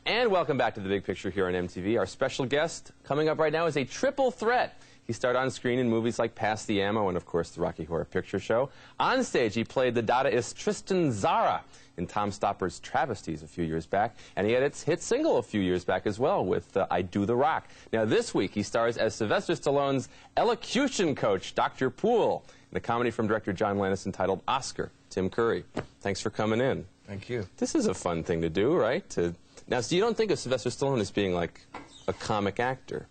And welcome back to The Big Picture here on MTV. Our special guest coming up right now is a triple threat. He starred on screen in movies like Pass the Ammo and, of course, the Rocky Horror Picture Show. On stage, he played the Dadaist Tristan Tzara in Tom Stopper's Travesties a few years back. And he had its hit single a few years back as well with I Do the Rock. Now, this week, he stars as Sylvester Stallone's elocution coach, Dr. Poole, in a comedy from director John Landis entitled Oscar. Tim Curry, thanks for coming in. Thank you. This is a fun thing to do, right? Now, so you don't think of Sylvester Stallone as being like a comic actor,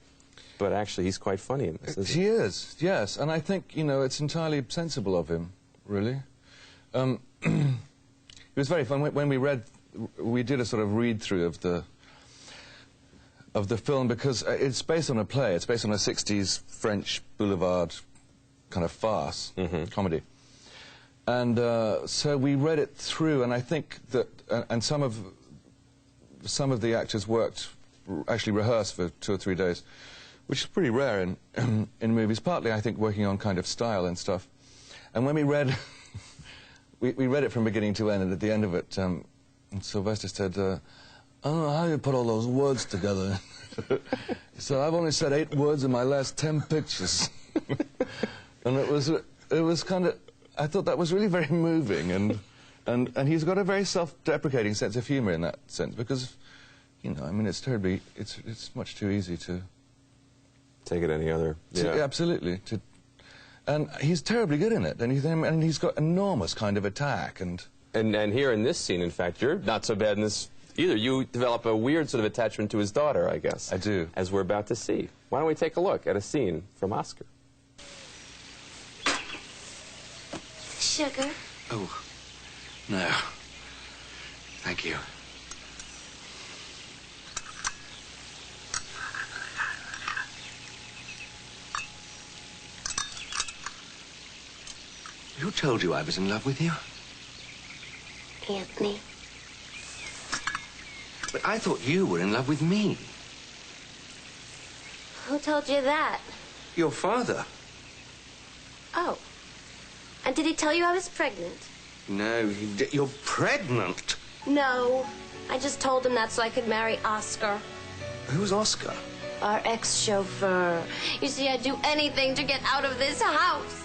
but actually he's quite funny in this, isn't he? He is, yes, and I think, you know, it's entirely sensible of him, really. It was very fun when we did a sort of read-through of the film, because it's based on a play. It's based on a 60s French boulevard kind of farce, comedy. And so we read it through, and I think that, and some of the actors actually rehearsed for 2 or 3 days, which is pretty rare in movies, partly, I think, working on kind of style and stuff. And when we read, we read it from beginning to end, and at the end of it, Sylvester said, I don't know how you put all those words together. He said, I've only said 8 words in my last 10 pictures. And it was kind of, I thought that was really very moving, and he's got a very self-deprecating sense of humor in that sense, because, you know, I mean, it's much too easy to take it any other. Yeah. Absolutely. And he's terribly good in it, and he's got enormous kind of attack, and here in this scene, in fact, you're not so bad in this either. You develop a weird sort of attachment to his daughter, I guess. I do. As we're about to see. Why don't we take a look at a scene from Oscar? Sugar? Oh, no. Thank you. Who told you I was in love with you? Anthony. But I thought you were in love with me. Who told you that? Your father. Oh. And did he tell you I was pregnant? No, you're pregnant. No. I just told him that so I could marry Oscar. Who's Oscar? Our ex-chauffeur. You see, I'd do anything to get out of this house.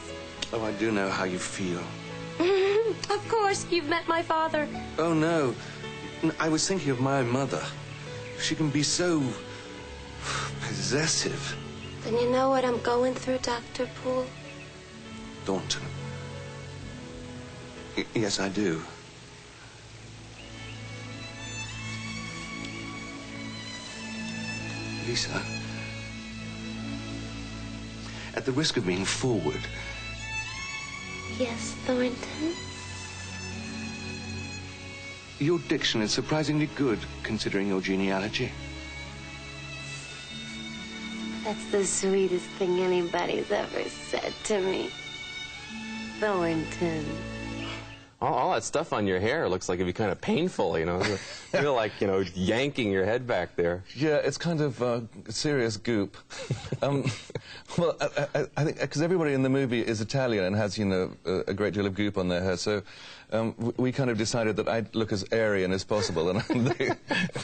Oh, I do know how you feel. Of course, you've met my father. Oh, no. I was thinking of my mother. She can be so possessive. Then you know what I'm going through, Dr. Poole? Thornton. Yes, I do. Lisa, at the risk of being forward... Yes, Thornton? Your diction is surprisingly good, considering your genealogy. That's the sweetest thing anybody's ever said to me. Thornton. All that stuff on your hair looks like it'd be kind of painful, you know. You feel like, you know, yanking your head back there. Yeah, it's kind of serious goop. Well, I think because everybody in the movie is Italian and has, you know, a great deal of goop on their hair, so we kind of decided that I'd look as Aryan as possible, and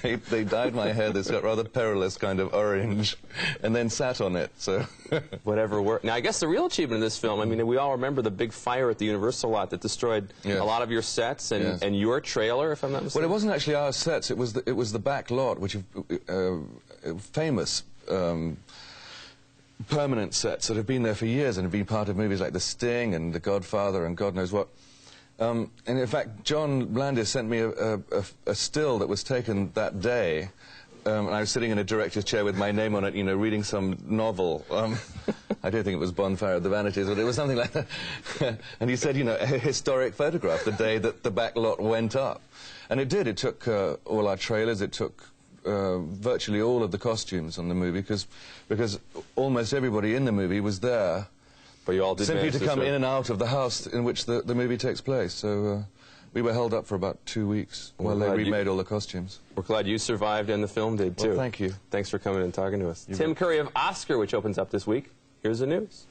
they dyed my hair this rather perilous kind of orange, and then sat on it, so... Whatever worked. Now, I guess the real achievement in this film, I mean, we all remember the big fire at the Universal lot that destroyed a lot of your sets and your trailer, if I'm not mistaken. Well, it wasn't actually our sets, it was the back lot, which famous permanent sets that have been there for years and have been part of movies like The Sting and The Godfather and God knows what. And in fact, John Landis sent me a still that was taken that day, and I was sitting in a director's chair with my name on it, you know, reading some novel. I don't think it was Bonfire of the Vanities, but it was something like that. And he said, you know, a historic photograph, the day that the back lot went up. And it did. It took all our trailers, it took virtually all of the costumes on the movie, because almost everybody in the movie was there. But you all did simply to come in and out of the house in which the movie takes place. So we were held up for about 2 weeks while they remade all the costumes. We're glad you survived and the film did, too. Well, thank you. Thanks for coming and talking to us. Tim Curry of Oscar, which opens up this week. Here's the news.